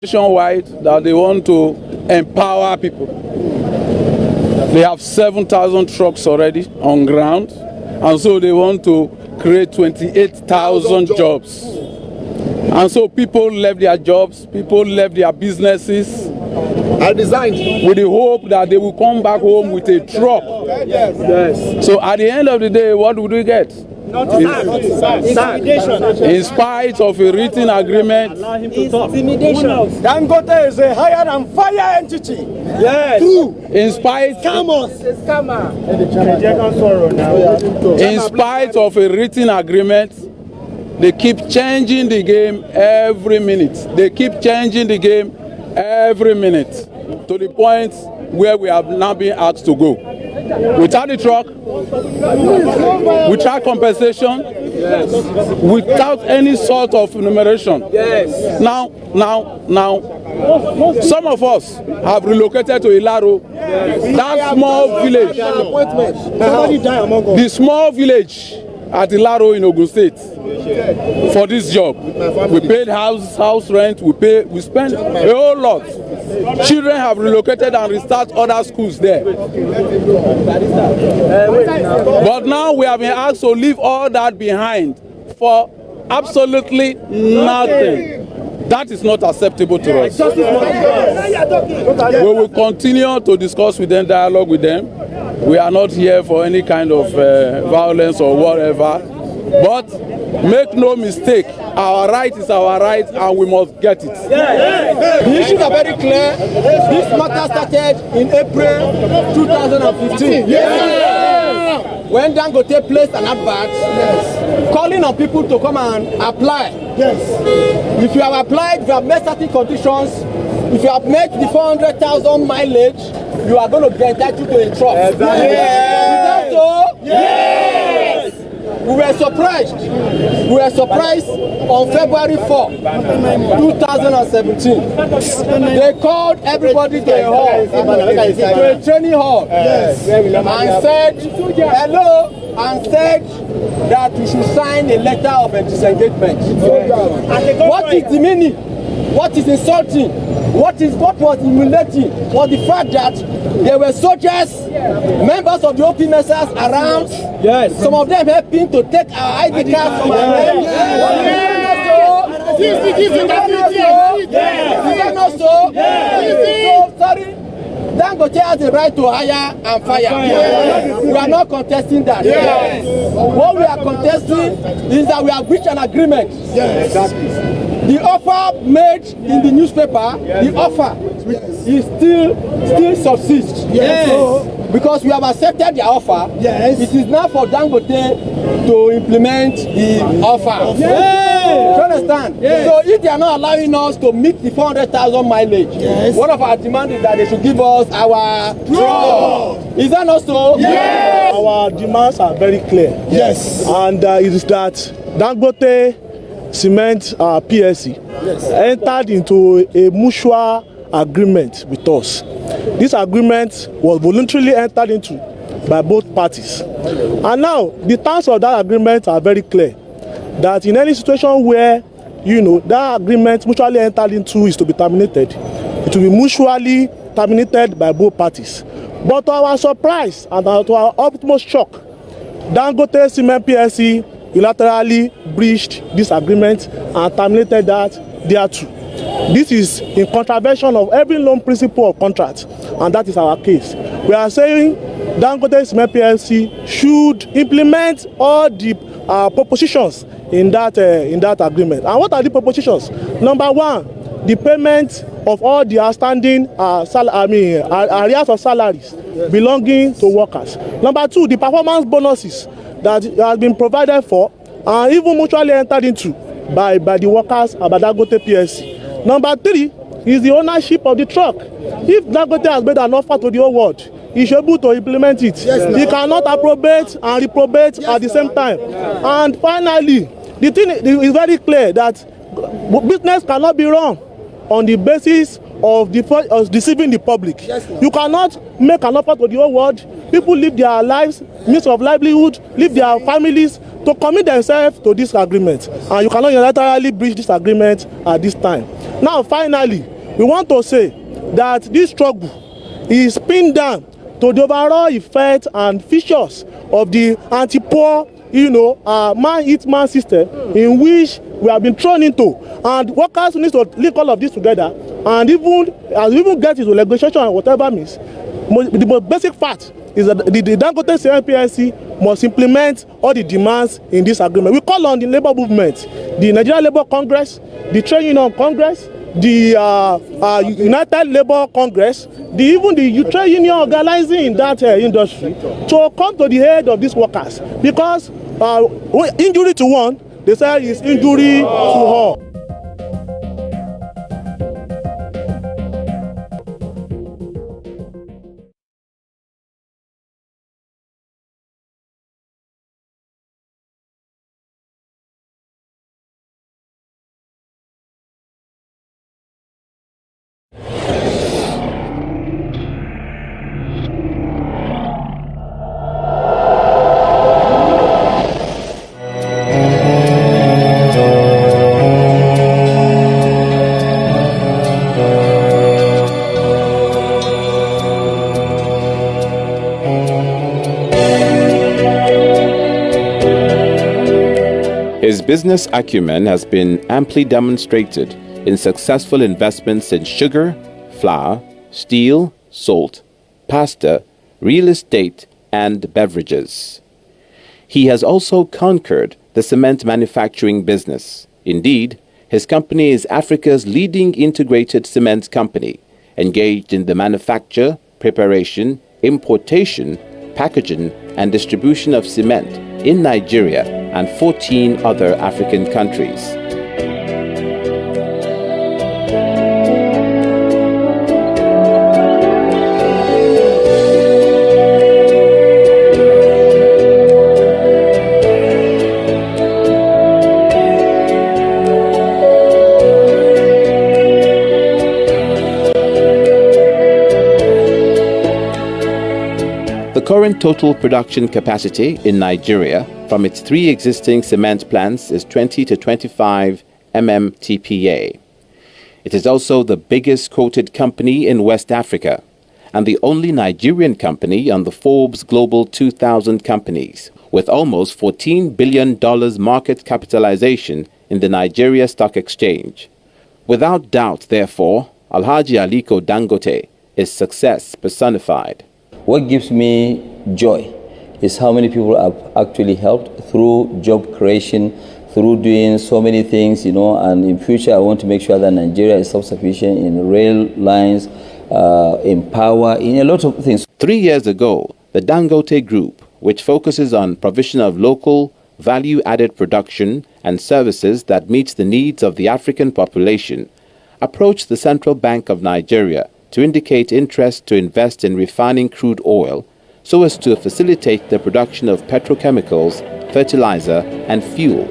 nationwide that they want to empower people. They have 7,000 trucks already on ground, and so they want to create 28,000 jobs. And so people left their jobs, people left their businesses, I designed with the hope that they will come back home with a truck. Yes. So at the end of the day, what would we get? In spite of a written agreement, Dangote is a higher than fire entity. Yes. True. In spite of a written agreement, they keep changing the game every minute. They keep changing the game every minute to the point where we have now been asked to go. Without the truck, without compensation, yes, without any sort of enumeration. Yes. Now, some of us have relocated to Ilaro, yes, that small village, the small village at Ilaro in Ogun State, for this job. We paid house rent, we spent a whole lot. Children have relocated and restart other schools there. But now we have been asked to leave all that behind for absolutely nothing. That is not acceptable to us. We will continue to discuss with them, dialogue with them. We are not here for any kind of violence or whatever. But make no mistake, our right is our right and we must get it. The issues are very clear. This matter started in April 2015. Yes. When Dangote placed an advert, yes, calling on people to come and apply. Yes. If you have applied, if you have met certain conditions, if you have met the 400,000 mileage, you are going to get entitled to a truck. Exactly. Yes. Is that so? Yes. We were surprised on February 4, 2017. They called everybody to a hall, to a training hall, yes, and said hello, and said that we should sign a letter of disengagement. What is the meaning? What is insulting? What was humiliating was the fact that there were soldiers, members of the OP Messers around, yes, some of them helping to take our ID cards from our name. Is that not so? So, sorry. Dangote has the right to hire and fire. We are not contesting that. Yes. What we are contesting is that we have reached an agreement. Yes. Exactly. The offer made in the newspaper, the offer is still subsists. Yes. So, because we have accepted the offer, yes, it is now for Dangote to implement the offer. Yes. Do you understand? Yes. So if they are not allowing us to meet the 400,000 mileage, yes, one of our demands is that they should give us our truck. Is that not so? Yes. Our demands are very clear. Yes. And it is that Dangote Cement PLC, yes, entered into a mutual agreement with us. This agreement was voluntarily entered into by both parties. And now the terms of that agreement are very clear. That in any situation where, that agreement mutually entered into is to be terminated, it will be mutually terminated by both parties. But to our surprise and to our utmost shock, Dangote Cement PLC unilaterally breached this agreement and terminated that thereto. This is in contravention of every known principle of contract, and that is our case. We are saying Dangote Cement PLC should implement all the propositions in that agreement. And what are the propositions? Number one, the payment of all the outstanding arrears of salaries belonging to workers. Number two, the performance bonuses that has been provided for and even mutually entered into by the workers at Dangote PLC. Number three is the ownership of the truck. If Dangote has made an offer to the whole world, he should be able to implement it. Yes, he cannot approbate and reprobate, yes, at the same time. And finally, the thing is very clear that business cannot be run on the basis of deceiving the public. Yes, you cannot make an offer to the whole world. People live their lives, means of livelihood, live their families, to commit themselves to this agreement, and you cannot unilaterally breach this agreement at this time. Now, finally, we want to say that this struggle is pinned down to the overall effect and features of the anti-poor, man-eat-man system in which we have been thrown into, and workers need to link all of this together, and even get into negotiation and whatever means. The most basic fact is that the Dangote Cement PLC must implement all the demands in this agreement. We call on the labor movement, the Nigerian Labour Congress, the Trade Union Congress, the United Labour Congress, even the trade union organizing in that industry, to come to the aid of these workers, because injury to one, they say, is injury to all. His business acumen has been amply demonstrated in successful investments in sugar, flour, steel, salt, pasta, real estate, and beverages. He has also conquered the cement manufacturing business. Indeed, his company is Africa's leading integrated cement company, engaged in the manufacture, preparation, importation, packaging, and distribution of cement in Nigeria and 14 other African countries. The current total production capacity in Nigeria from its 3 existing cement plants is 20 to 25 mmtpa. It is also the biggest quoted company in West Africa and the only Nigerian company on the Forbes Global 2000 companies, with almost $14 billion market capitalization in the Nigeria Stock Exchange. Without doubt, therefore, Alhaji Aliko Dangote is success personified. What gives me joy is how many people I've actually helped through job creation, through doing so many things, and in future I want to make sure that Nigeria is self-sufficient in rail lines, in power, in a lot of things. 3 years ago, the Dangote Group, which focuses on provision of local, value-added production and services that meets the needs of the African population, approached the Central Bank of Nigeria to indicate interest to invest in refining crude oil so as to facilitate the production of petrochemicals, fertilizer, and fuel.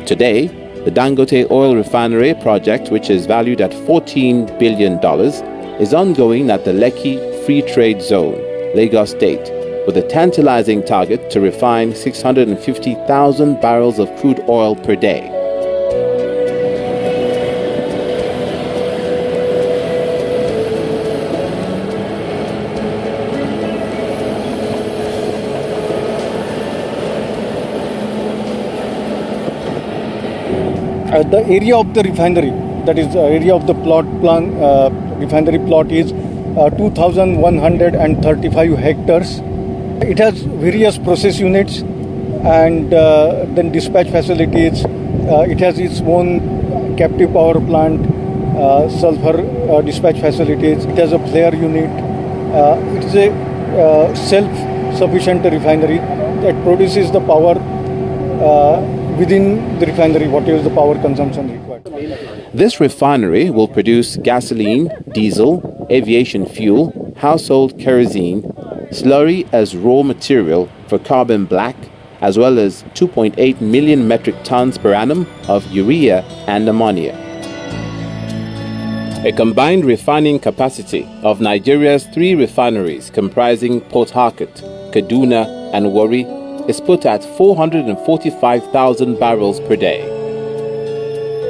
Today, the Dangote Oil Refinery project, which is valued at $14 billion, is ongoing at the Lekki Free Trade Zone, Lagos State, with a tantalizing target to refine 650,000 barrels of crude oil per day. The area of the refinery, that is the area of the refinery plot, is 2,135 hectares. It has various process units and then dispatch facilities. It has its own captive power plant, sulfur dispatch facilities. It has a flare unit. It is a self-sufficient refinery that produces the power within the refinery, whatever the power consumption required. This refinery will produce gasoline, diesel, aviation fuel, household kerosene, slurry as raw material for carbon black, as well as 2.8 million metric tons per annum of urea and ammonia. A combined refining capacity of Nigeria's 3 refineries comprising Port Harcourt, Kaduna and Warri is put at 445,000 barrels per day.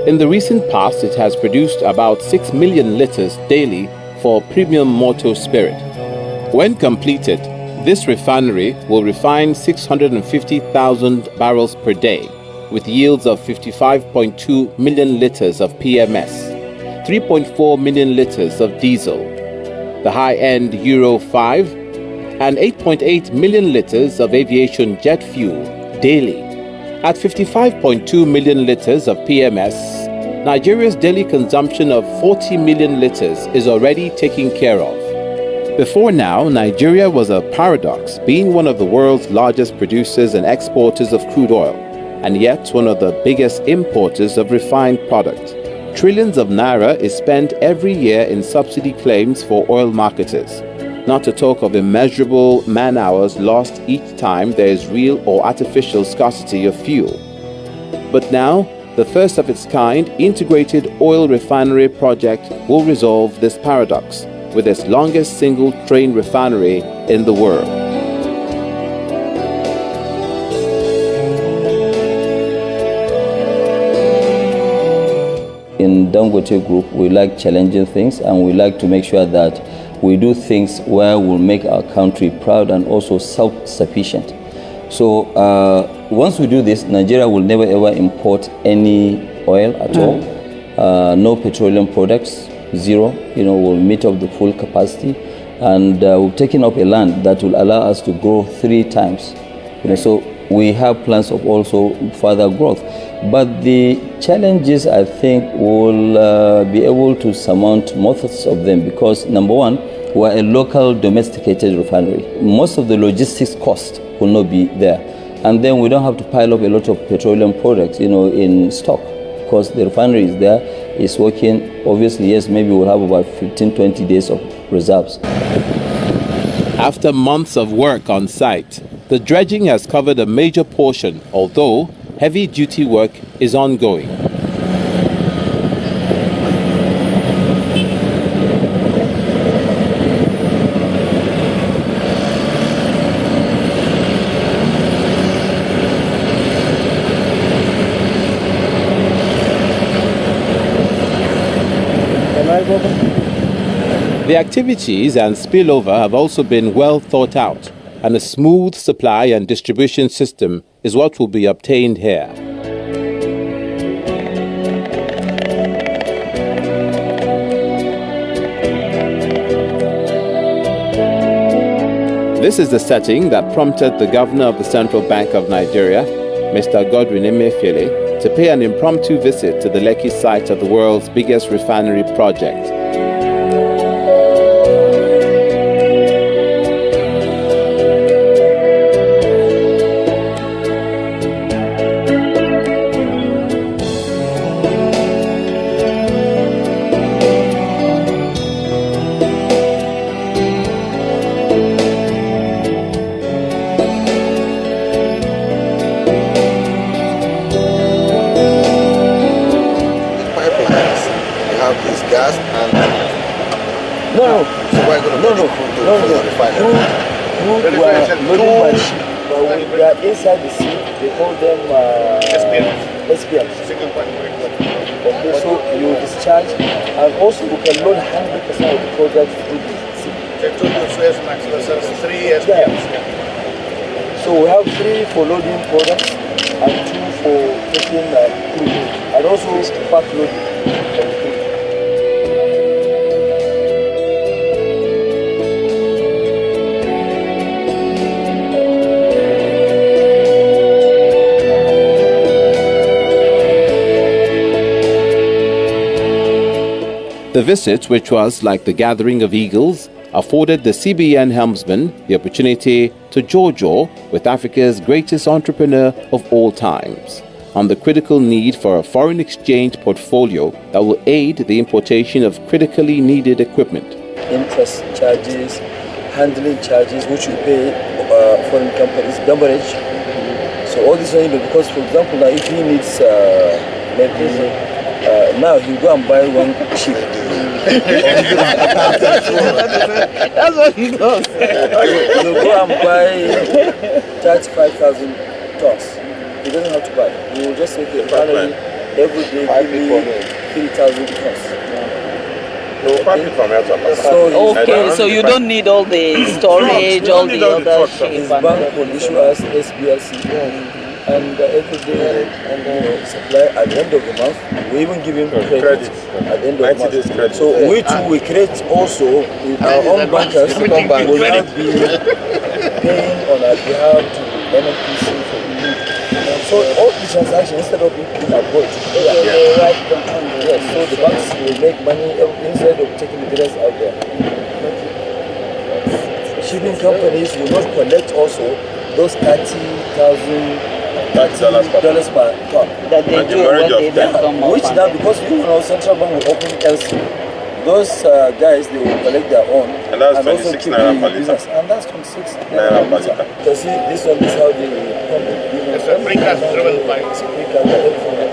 In the recent past, it has produced about 6 million litres daily for premium Moto Spirit. When completed, this refinery will refine 650,000 barrels per day with yields of 55.2 million litres of PMS, 3.4 million litres of diesel, the high-end Euro 5, and 8.8 million litres of aviation jet fuel daily. At 55.2 million litres of PMS, Nigeria's daily consumption of 40 million litres is already taken care of. Before now, Nigeria was a paradox, being one of the world's largest producers and exporters of crude oil, and yet one of the biggest importers of refined product. Trillions of naira is spent every year in subsidy claims for oil marketers, not to talk of immeasurable man-hours lost each time there is real or artificial scarcity of fuel. But now, the first of its kind integrated oil refinery project will resolve this paradox with its longest single train refinery in the world. In Dangote Group, we like challenging things, and we like to make sure that we do things where we'll make our country proud and also self-sufficient. So once we do this, Nigeria will never ever import any oil at all. No petroleum products, zero. We'll meet up the full capacity, and we've taken up a land that will allow us to grow 3 times. So we have plans of also further growth. But the challenges, I think, will be able to surmount most of them because, number one, we're a local domesticated refinery. Most of the logistics cost will not be there. And then we don't have to pile up a lot of petroleum products, in stock because the refinery is there, it's working. Obviously, yes, maybe we'll have about 15-20 days of reserves. After months of work on site, the dredging has covered a major portion, although heavy-duty work is ongoing. The activities and spillover have also been well thought out, and a smooth supply and distribution system is what will be obtained here. This is the setting that prompted the governor of the Central Bank of Nigeria, Mr. Godwin Emefiele, to pay an impromptu visit to the Lekki site of the world's biggest refinery project. Gas and No. So we're going to No. Crude were loaded by ship, but when they are inside the sea, they call them SPMs. Okay, so you discharge, and also you can load 100% of the product through the sea. So we have 3 for loading products and 2 for taking crude, and also pack loading. The visit, which was like the gathering of eagles, afforded the CBN helmsman the opportunity to jaw with Africa's greatest entrepreneur of all times on the critical need for a foreign exchange portfolio that will aid the importation of critically needed equipment. Interest charges, handling charges, which you pay foreign companies, demurrage. So all this, because for example, now if he needs maybe now he'll go and buy one chip. That's what he does. You go and buy 35,000 tons. He doesn't have to buy. You will just say, okay, finally, every day give me 3,000 tons. So you don't need all the storage, all the other shit. His bank will issue us SBLC. And every day, supply at the end of the month, we even give him credit at the end of the month. So we too, we create also our own bankers will not be paying on our behalf to NNPC for so all these transactions, instead of being abroad, so the banks will make money instead of taking the business out there. Shipping companies will not collect also those $30,000 per ton. That they do when they don't come up. Which now, because central bank will open LC, those guys, they will collect their own and that's also 26 keep naira the per business. liter. And that's 26 naira per liter. So see, this one is how they handle. It's a precast driven pipe. It's a precast driven pipe.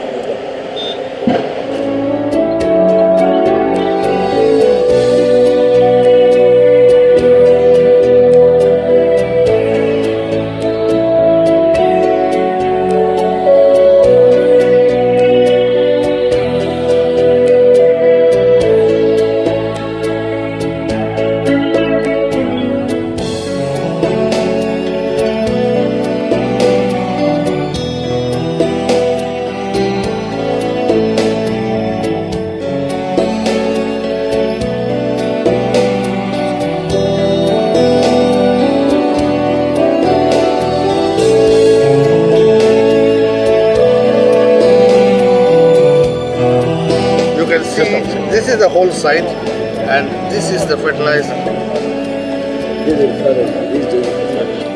This is the whole site, and this is the fertilizer.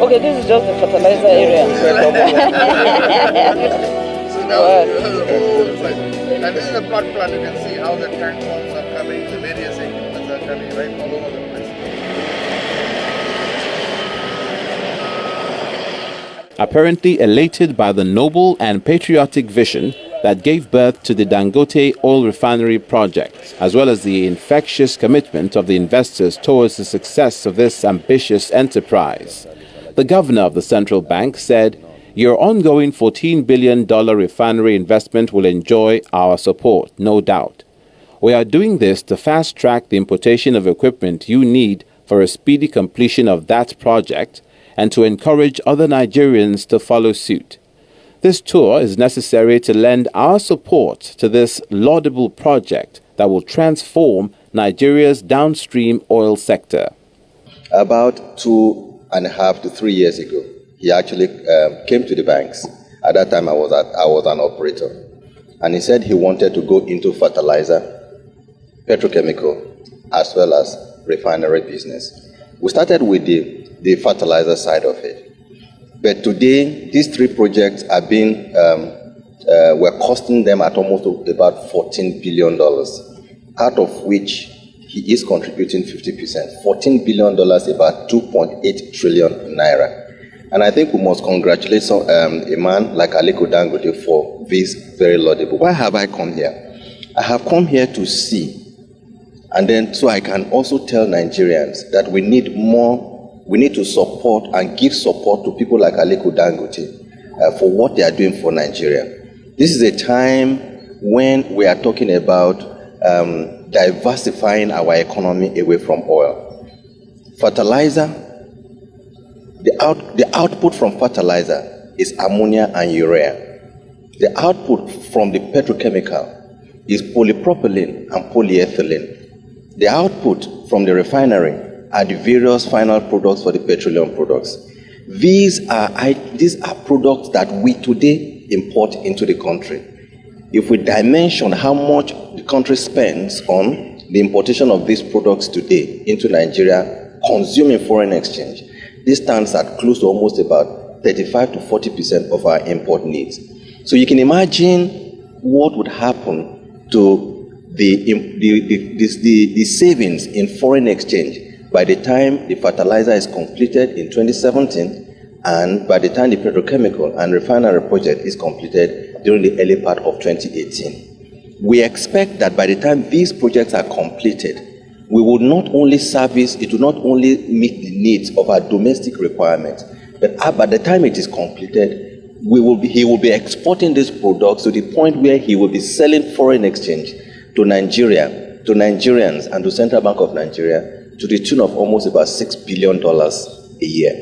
Okay, this is just the fertilizer area. So now you have the whole site. And this is the plot plan. You can see how the tank forms are coming, the various equipments are coming right all over the place. Apparently elated by the noble and patriotic vision that gave birth to the Dangote oil refinery project, as well as the infectious commitment of the investors towards the success of this ambitious enterprise. The governor of the central bank said, "Your ongoing $14 billion refinery investment will enjoy our support, no doubt. We are doing this to fast-track the importation of equipment you need for a speedy completion of that project and to encourage other Nigerians to follow suit. This tour is necessary to lend our support to this laudable project that will transform Nigeria's downstream oil sector." About 2.5 to 3 years ago, he actually came to the banks. At that time, I was an operator. And he said he wanted to go into fertilizer, petrochemical, as well as refinery business. We started with the fertilizer side of it. But today, these three projects are we're costing them at almost about $14 billion, out of which he is contributing 50%. $14 billion is about 2.8 trillion naira. And I think we must congratulate a man like Aliko Dangote for this very laudable. Why have I come here? I have come here to see, and then so I can also tell Nigerians that we need more. We need to support and give support to people like Aliko Dangote for what they are doing for Nigeria. This is a time when we are talking about diversifying our economy away from oil. Fertilizer, the output from fertilizer is ammonia and urea. The output from the petrochemical is polypropylene and polyethylene. The output from the refinery are the various final products for the petroleum products. These are products that we today import into the country. If we dimension how much the country spends on the importation of these products today into Nigeria, consuming foreign exchange, this stands at close to almost about 35 to 40% of our import needs. So you can imagine what would happen to the savings in foreign exchange by the time the fertilizer is completed in 2017 and by the time the petrochemical and refinery project is completed during the early part of 2018. we expect that by the time these projects are completed, we will not only service, it will not only meet the needs of our domestic requirements, but by the time it is completed, he will be exporting these products to the point where he will be selling foreign exchange to Nigeria, to Nigerians, and to Central Bank of Nigeria to the tune of almost about $6 billion a year.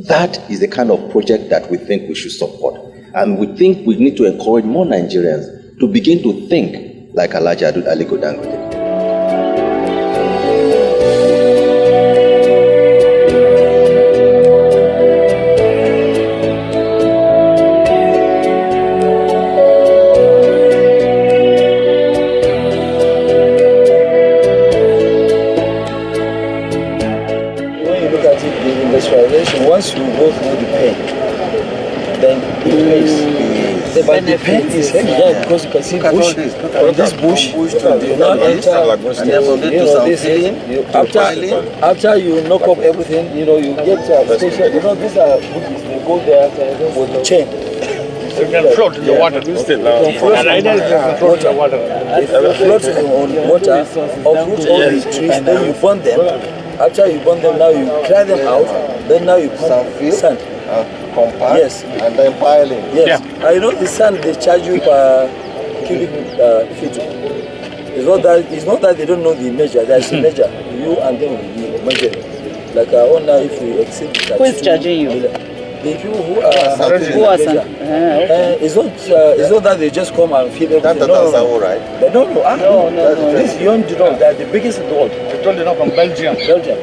That is the kind of project that we think we should support. And we think we need to encourage more Nigerians to begin to think like Alhaji Aliko Dangote. Once you go through the pain, then it pays. But the pain is yeah, because you can see bush, this bush, you now enter, after you knock up everything, you get special, these are bushes, they go there with the chain. You can float in the water. If you float on water, uproot all these trees, then you burn them. After you burn them, now you clear them out, then now you put sand. Compact, yes. And then piling. Yes. Yeah. The sand they charge you per cubic feet. It's not that they don't know the measure. There's a measure. You and them will measure. Like now, if you exceed that. Who is charging you? The people who are it's not that they just come and feed everything. No, right? No. This young drone, they're the biggest in the world. They told you from Belgium. Belgium.